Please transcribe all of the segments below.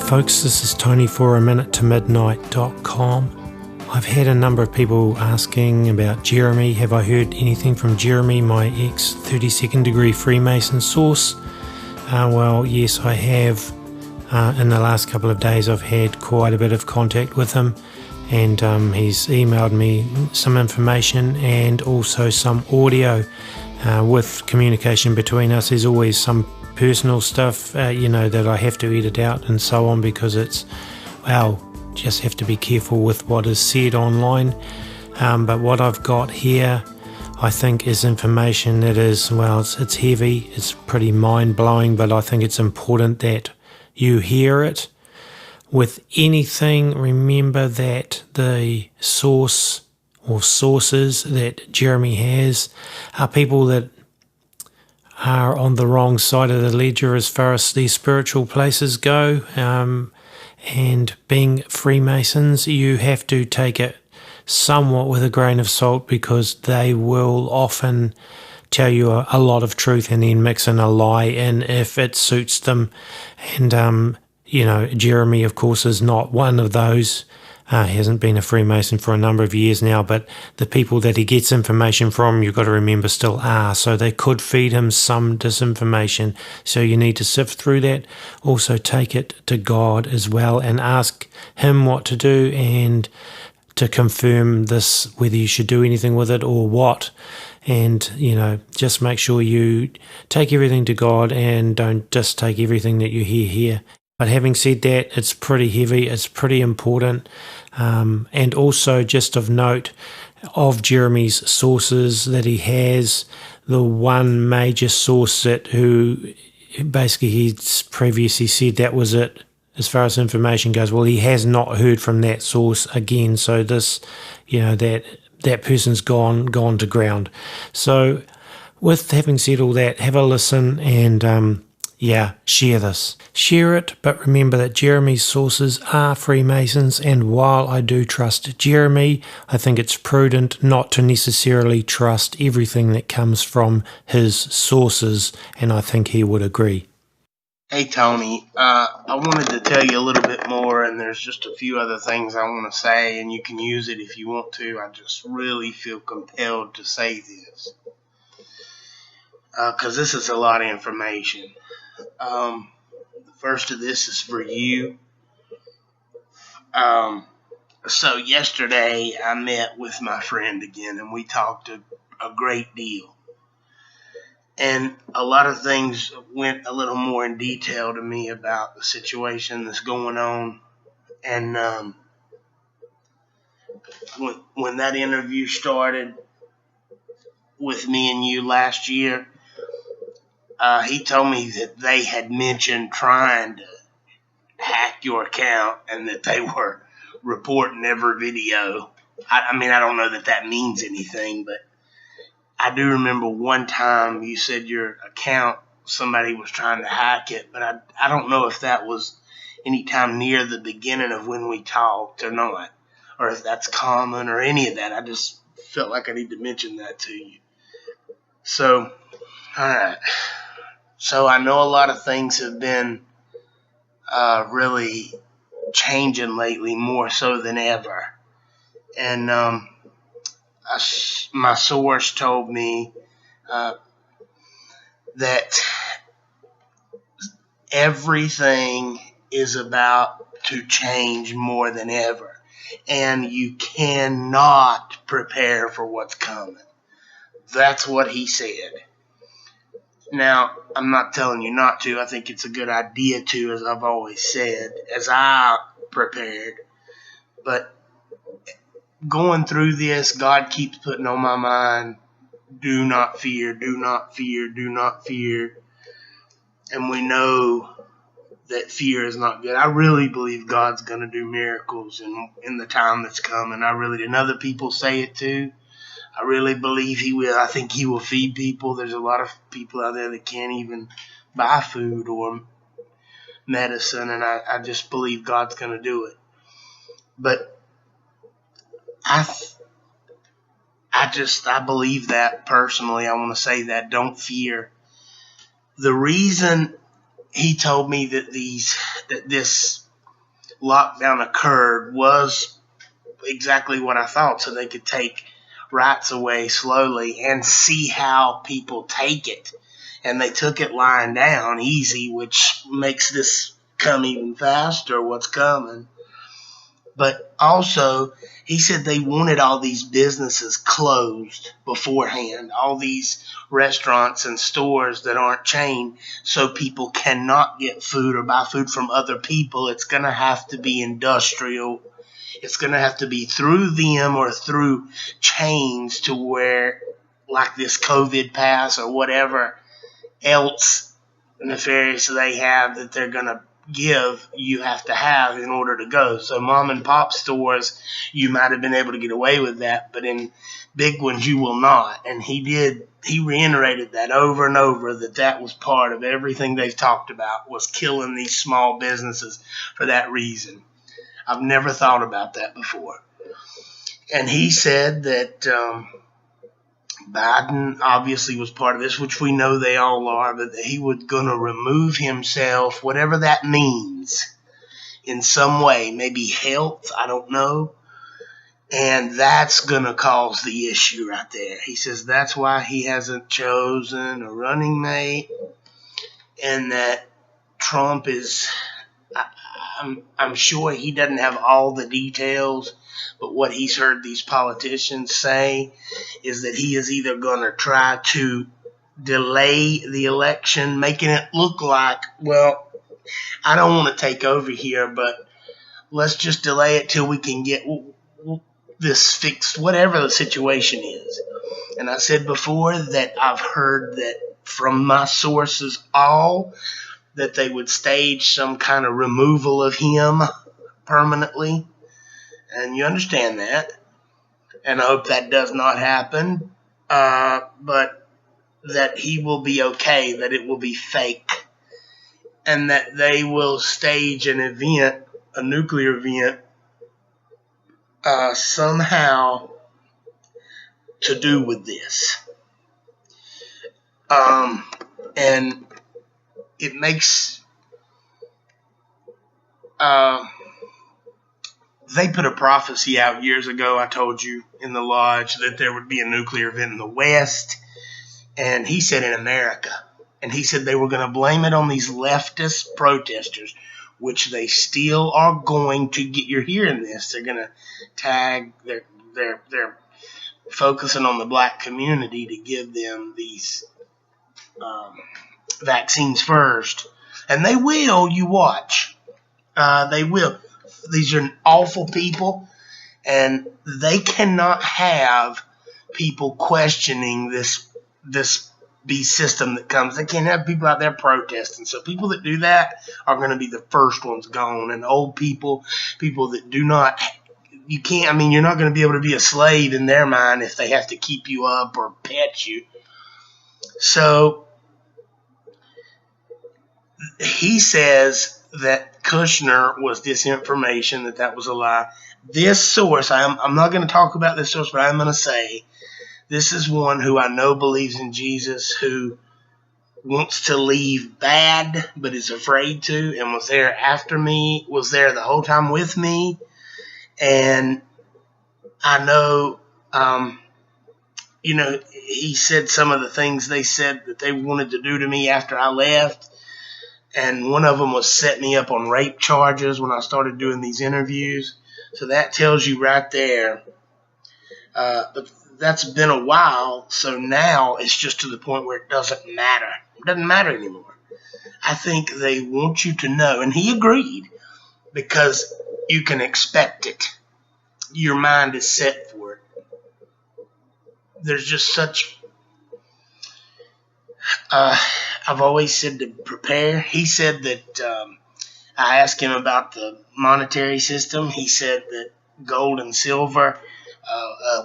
folks, this is Tony for aminutetomidnight.com. I've had a number of people asking about Jeremy. Have I heard anything from Jeremy, my ex-32nd degree Freemason source? Well, yes, I have. In the last couple of days I've had quite a bit of contact with him, and he's emailed me some information and also some audio. With communication between us, there's always some personal stuff, that I have to edit out and so on, because it's, just have to be careful with what is said online. But what I've got here, I think, is information that is, it's heavy, it's pretty mind-blowing, but I think it's important that you hear it. With anything, remember that the source or sources that Jeremy has are people that are on the wrong side of the ledger as far as these spiritual places go. And being Freemasons, you have to take it somewhat with a grain of salt, because they will often tell you a lot of truth and then mix in a lie in if it suits them. And, Jeremy, of course, is not one of those. He hasn't been a Freemason for a number of years now, but the people that he gets information from, you've got to remember, still are. So they could feed him some disinformation. So you need to sift through that. Also take it to God as well and ask him what to do and to confirm this, whether you should do anything with it or what. And, just make sure you take everything to God and don't just take everything that you hear here. But having said that, it's pretty heavy, it's pretty important. And also, just of note, of Jeremy's sources that he has, the one major source who basically he's previously said that was it as far as information goes. Well, he has not heard from that source again. So this, that person's gone to ground. So with having said all that, have a listen and share this. Share it, but remember that Jeremy's sources are Freemasons, and while I do trust Jeremy, I think it's prudent not to necessarily trust everything that comes from his sources, and I think he would agree. Hey Tony, I wanted to tell you a little bit more, and there's just a few other things I want to say, and you can use it if you want to. I just really feel compelled to say this, because this is a lot of information. The first of this is for you. So yesterday I met with my friend again, and we talked a great deal. And a lot of things went a little more in detail to me about the situation that's going on. And when that interview started with me and you last year, he told me that they had mentioned trying to hack your account and that they were reporting every video. I don't know that means anything, but I do remember one time you said your account, somebody was trying to hack it, but I don't know if that was any time near the beginning of when we talked or not, or if that's common or any of that. I just felt like I need to mention that to you. So, all right. So I know a lot of things have been really changing lately, more so than ever. And my source told me that everything is about to change more than ever, and you cannot prepare for what's coming. That's what he said. Now, I'm not telling you not to. I think it's a good idea to, as I've always said, as I prepared. But going through this, God keeps putting on my mind, do not fear, do not fear, do not fear. And we know that fear is not good. I really believe God's going to do miracles in the time that's coming. And other people say it too. I really believe he will. I think he will feed people. There's a lot of people out there that can't even buy food or medicine, and I just believe God's going to do it. But I believe that personally. I want to say that. Don't fear. The reason he told me that this lockdown occurred was exactly what I thought, so they could take rights away slowly and see how people take it. And they took it lying down easy, which makes this come even faster, what's coming. But also, he said they wanted all these businesses closed beforehand, all these restaurants and stores that aren't chained, so people cannot get food or buy food from other people. It's going to have to be industrial. It's going to have to be through them or through chains to where, like this COVID pass or whatever else nefarious they have that they're going to give, you have to have in order to go. So mom and pop stores, you might have been able to get away with that, but in big ones you will not. And he reiterated that over and over, that was part of everything they've talked about, was killing these small businesses for that reason. I've never thought about that before. And he said that Biden obviously was part of this, which we know they all are, but that he was going to remove himself, whatever that means, in some way, maybe health, I don't know. And that's going to cause the issue right there. He says that's why he hasn't chosen a running mate, and that Trump is, I'm sure he doesn't have all the details, but what he's heard these politicians say is that he is either going to try to delay the election, making it look like, well, I don't want to take over here, but let's just delay it till we can get this fixed, whatever the situation is. And I said before that I've heard that from my sources all that they would stage some kind of removal of him permanently. And you understand that. And I hope that does not happen. But that he will be okay, that it will be fake. And that they will stage an event, a nuclear event, somehow to do with this. And it makes... they put a prophecy out years ago, I told you, in the lodge, that there would be a nuclear event in the West. And he said in America. And he said they were going to blame it on these leftist protesters, which they still are going to get. You're hearing this. They're going to tag, they're focusing on the black community to give them these vaccines first. And they will, you watch. They will. These are awful people, and they cannot have people questioning this beast system that comes. They can't have people out there protesting. So people that do that are going to be the first ones gone. And old people that do not, you can't, I mean, you're not going to be able to be a slave in their mind if they have to keep you up or pet you. So he says that Kushner was disinformation, that was a lie. This source, I'm not going to talk about this source, but I'm going to say this is one who I know believes in Jesus, who wants to leave bad but is afraid to, and was there after me, was there the whole time with me. And I know, he said some of the things they said that they wanted to do to me after I left. And one of them was set me up on rape charges when I started doing these interviews. So that tells you right there. But that's been a while. So now it's just to the point where it doesn't matter. It doesn't matter anymore. I think they want you to know. And he agreed, because you can expect it. Your mind is set for it. There's just such... I've always said to prepare. He said that I asked him about the monetary system. He said that gold and silver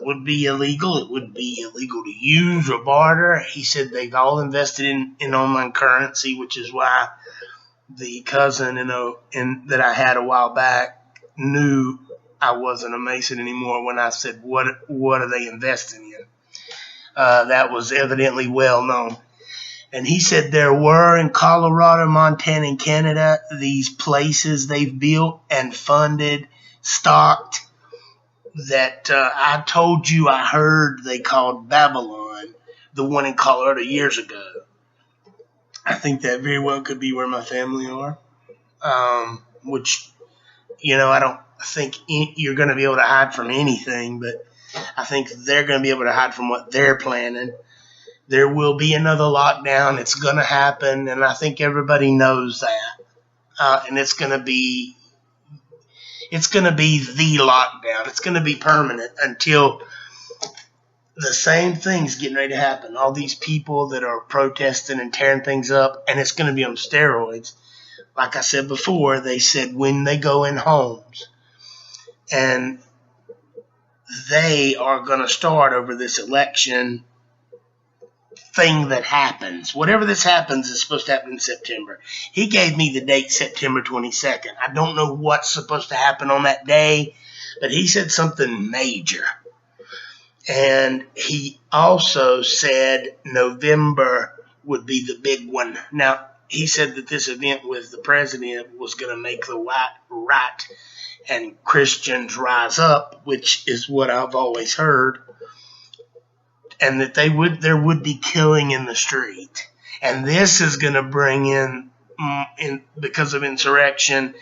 would be illegal. It would be illegal to use or barter. He said they've all invested in online currency, which is why the cousin that I had a while back knew I wasn't a Mason anymore when I said, what are they investing in? That was evidently well known. And he said there were in Colorado, Montana, and Canada these places they've built and funded, stocked, that I told you I heard they called Babylon, the one in Colorado years ago. I think that very well could be where my family are, which, I don't think you're going to be able to hide from anything, but I think they're going to be able to hide from what they're planning. There will be another lockdown. It's going to happen, and I think everybody knows that. And it's going to be the lockdown. It's going to be permanent until the same thing's getting ready to happen. All these people that are protesting and tearing things up, and it's going to be on steroids. Like I said before, they said when they go in homes, and they are going to start over this election thing that happens. Whatever this happens is supposed to happen in September. He gave me the date September 22nd. I don't know what's supposed to happen on that day, but he said something major. And he also said November would be the big one. Now, he said that this event with the president was going to make the white right and Christians rise up, which is what I've always heard. And that there would be killing in the street. And this is going to bring in, because of insurrection,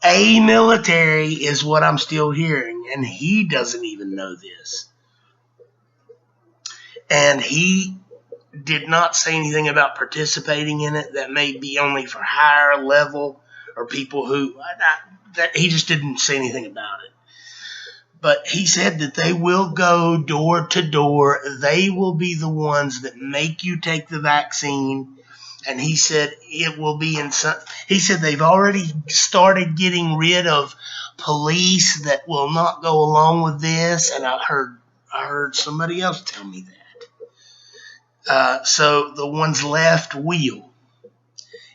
a military is what I'm still hearing. And he doesn't even know this. And he did not say anything about participating in it. That may be only for higher level or people who, he just didn't say anything about it. But he said that they will go door to door. They will be the ones that make you take the vaccine. And he said it will be he said they've already started getting rid of police that will not go along with this. And I heard somebody else tell me that. So the ones left will.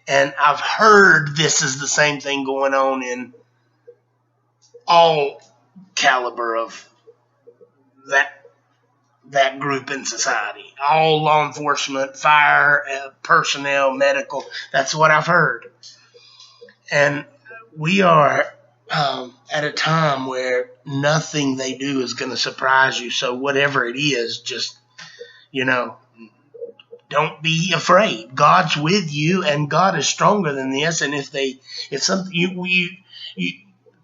And I've heard this is the same thing going on in all caliber of that group in society. All law enforcement, fire, personnel, medical. That's what I've heard. And we are at a time where nothing they do is going to surprise you. So whatever it is, just, don't be afraid. God's with you, and God is stronger than this. And if something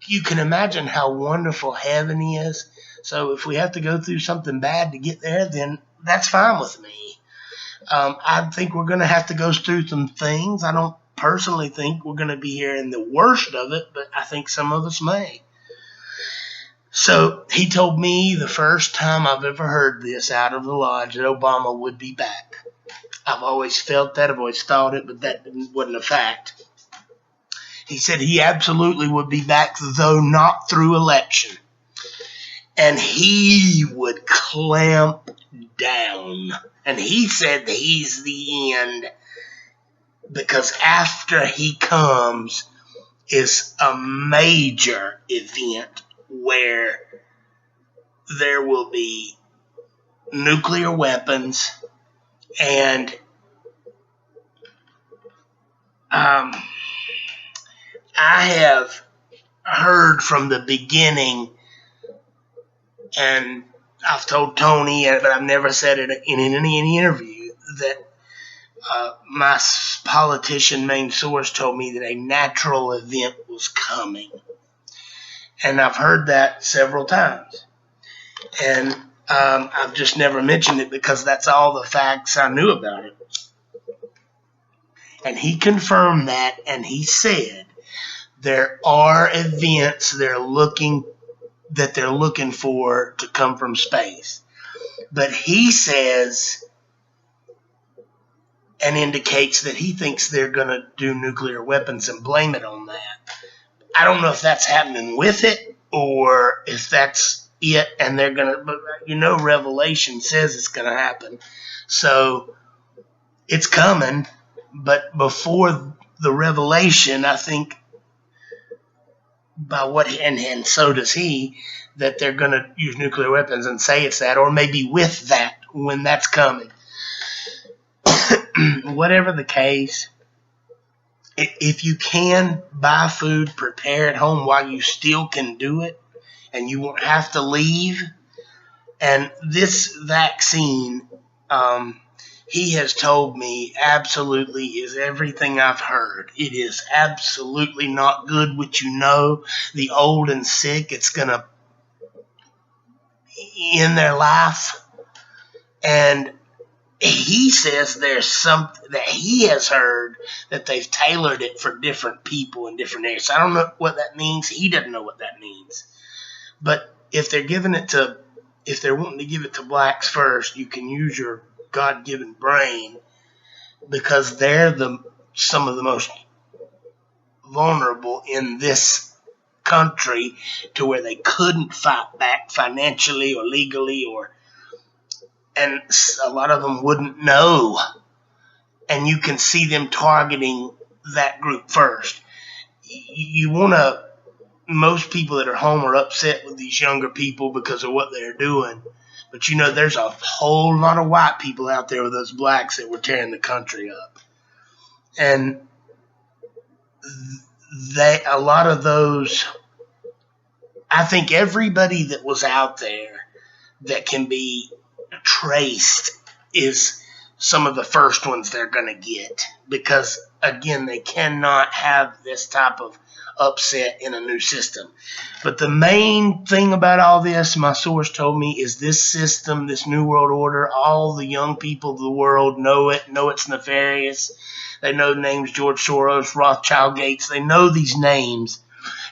you can imagine how wonderful heaven is. So if we have to go through something bad to get there, then that's fine with me. I think we're going to have to go through some things. I don't personally think we're going to be here in the worst of it, but I think some of us may. So he told me the first time I've ever heard this out of the lodge that Obama would be back. I've always felt that. I've always thought it, but that wasn't a fact. He said he absolutely would be back, though not through election. And he would clamp down. And he said he's the end, because after he comes is a major event where there will be nuclear weapons and I have heard from the beginning, and I've told Tony, but I've never said it in any interview, that my politician main source told me that a natural event was coming. And I've heard that several times. And I've just never mentioned it because that's all the facts I knew about it. And he confirmed that, and he said there are events they're looking for to come from space. But he says and indicates that he thinks they're going to do nuclear weapons and blame it on that. I don't know if that's happening with it or if that's it and they're going to, but Revelation says it's going to happen. So it's coming, but before the revelation, I think by what, and so does he, that they're going to use nuclear weapons and say it's that, or maybe with that when that's coming. whatever the case, if you can buy food, prepare at home while you still can do it, and you won't have to leave. And this vaccine, he has told me, absolutely is everything I've heard. It is absolutely not good, which the old and sick, it's going to end their life. And he says there's something that he has heard that they've tailored it for different people in different areas. So I don't know what that means. He doesn't know what that means. But if they're wanting to give it to blacks first, you can use your God-given brain, because they're some of the most vulnerable in this country, to where they couldn't fight back financially or legally, and a lot of them wouldn't know. And you can see them targeting that group first. Most people that are home are upset with these younger people because of what they're doing. But there's a whole lot of white people out there with those blacks that were tearing the country up. And a lot of those, I think everybody that was out there that can be traced is some of the first ones they're going to get. Because, again, they cannot have this type of upset in a new system. But the main thing about all this, my source told me, is this system, this New World Order, all the young people of the world know it's nefarious. They know names George Soros, Rothschild Gates. They know these names.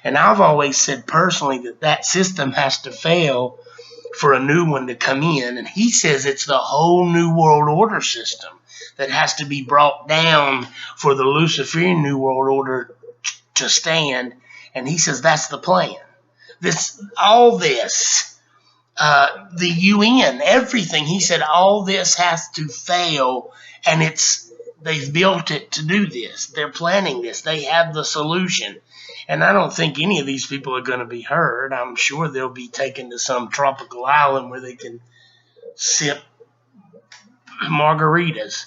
And I've always said personally that system has to fail for a new one to come in. And he says it's the whole New World Order system that has to be brought down for the Luciferian New World Order to stand. And he says that's the plan. The UN, everything, he said all this has to fail, and they've built it to do this. They're planning this. They have the solution. And I don't think any of these people are going to be hurt. I'm sure they'll be taken to some tropical island where they can sip margaritas.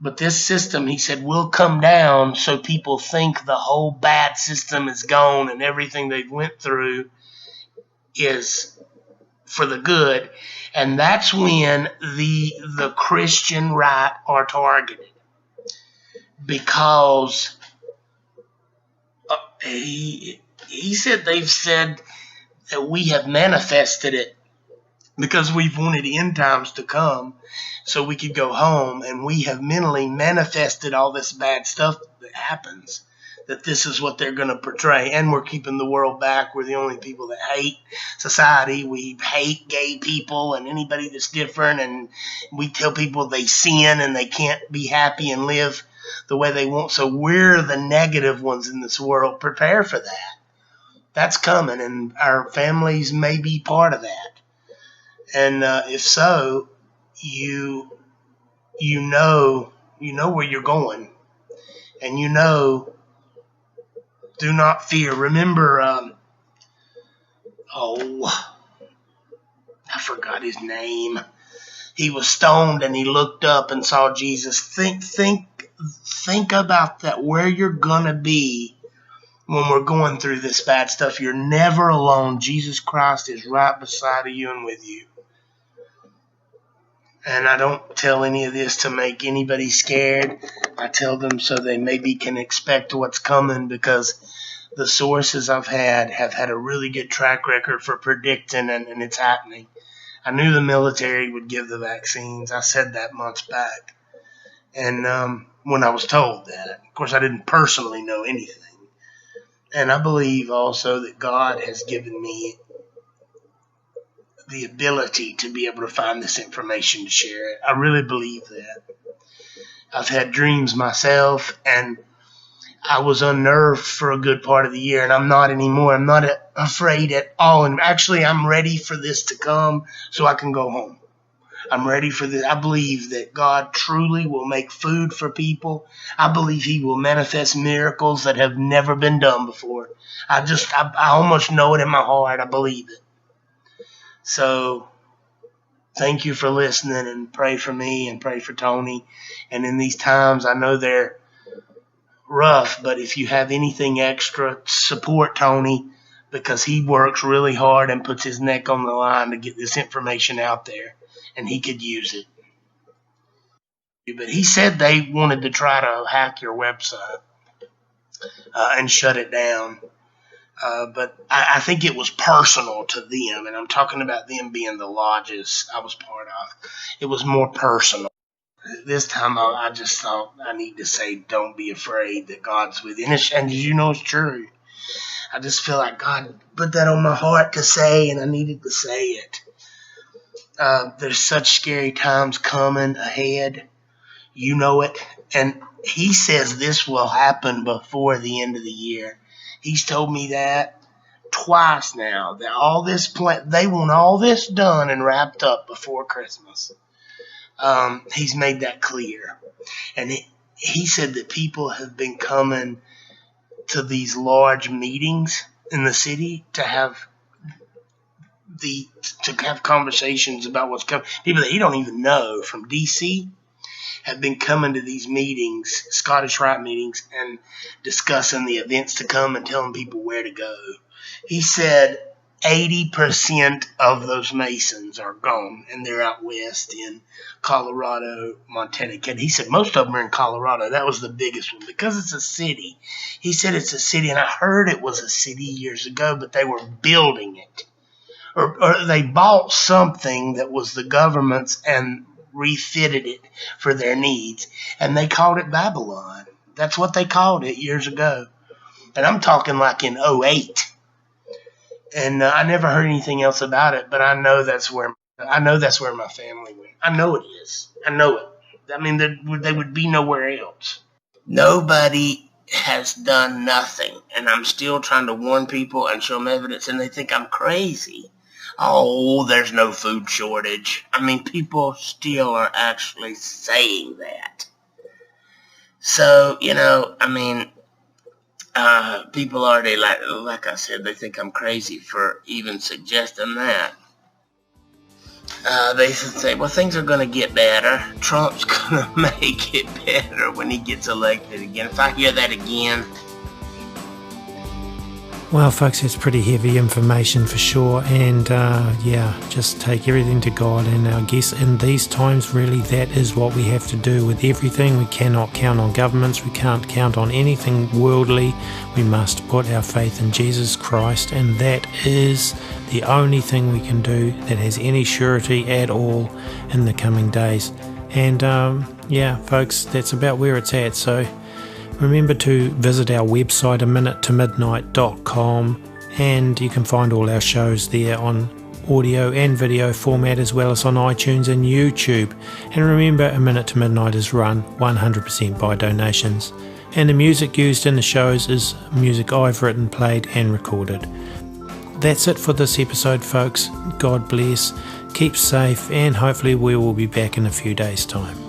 But this system, he said, will come down so people think the whole bad system is gone and everything they've went through is for the good. And that's when the Christian right are targeted. Because he said they've said that we have manifested it because we've wanted end times to come so we could go home, and we have mentally manifested all this bad stuff that happens, that this is what they're going to portray, and we're keeping the world back. We're the only people that hate society. We hate gay people and anybody that's different, and we tell people they sin and they can't be happy and live the way they want. So we're the negative ones in this world. Prepare for that. That's coming, and our families may be part of that. And if so, you know where you're going, and do not fear. Remember, I forgot his name. He was stoned and he looked up and saw Jesus. Think about that, where you're gonna be when we're going through this bad stuff. You're never alone. Jesus Christ is right beside you and with you. And I don't tell any of this to make anybody scared. I tell them so they maybe can expect what's coming, because the sources I've had have had a really good track record for predicting, and it's happening. I knew the military would give the vaccines. I said that months back. And when I was told that, of course, I didn't personally know anything. And I believe also that God has given me the ability to be able to find this information to share it. I really believe that. I've had dreams myself, and I was unnerved for a good part of the year, and I'm not anymore. I'm not afraid at all. And actually, I'm ready for this to come so I can go home. I'm ready for this. I believe that God truly will make food for people. I believe he will manifest miracles that have never been done before. I almost know it in my heart. I believe it. So thank you for listening, and pray for me and pray for Tony. And in these times, I know they're rough, but if you have anything extra, support Tony, because he works really hard and puts his neck on the line to get this information out there, and he could use it. But he said they wanted to try to hack your website and shut it down. But I think it was personal to them, and I'm talking about them being the lodges I was part of. It was more personal. This time I just thought I need to say, don't be afraid that God's with you. And you know it's true. I just feel like God put that on my heart to say, and I needed to say it. There's such scary times coming ahead. You know it. And he says this will happen before the end of the year. He's told me that twice now, that all this they want all this done and wrapped up before Christmas. He's made that clear. And he said that people have been coming to these large meetings in the city to have conversations about what's coming. People that he don't even know from D.C. have been coming to these meetings, Scottish Rite meetings, and discussing the events to come and telling people where to go. He said 80% of those Masons are gone, and they're out west in Colorado, Montana. He said most of them are in Colorado. That was the biggest one because it's a city. He said it's a city, and I heard it was a city years ago, but they were building it. Or they bought something that was the government's and refitted it for their needs, and they called it Babylon. That's what they called it years ago. And I'm talking like in 2008. And I never heard anything else about it, but I know that's where my family went. I know it is. I know it. I mean, they would be nowhere else. Nobody has done nothing, and I'm still trying to warn people and show them evidence, and they think I'm crazy. Oh, there's no food shortage. I mean, people still are actually saying that. So, I mean, people already, like I said, they think I'm crazy for even suggesting that. They say, well, things are going to get better. Trump's going to make it better when he gets elected again. If I hear that again. Well, folks, it's pretty heavy information for sure, and just take everything to God, and I guess in these times, really, that is what we have to do with everything. We cannot count on governments, we can't count on anything worldly. We must put our faith in Jesus Christ, and that is the only thing we can do that has any surety at all in the coming days. And folks, that's about where it's at. So remember to visit our website, aminutetomidnight.com, and you can find all our shows there on audio and video format, as well as on iTunes and YouTube. And remember, A Minute to Midnight is run 100% by donations, and the music used in the shows is music I've written, played and recorded. That's it for this episode, folks. God bless, keep safe, and hopefully we will be back in a few days' time.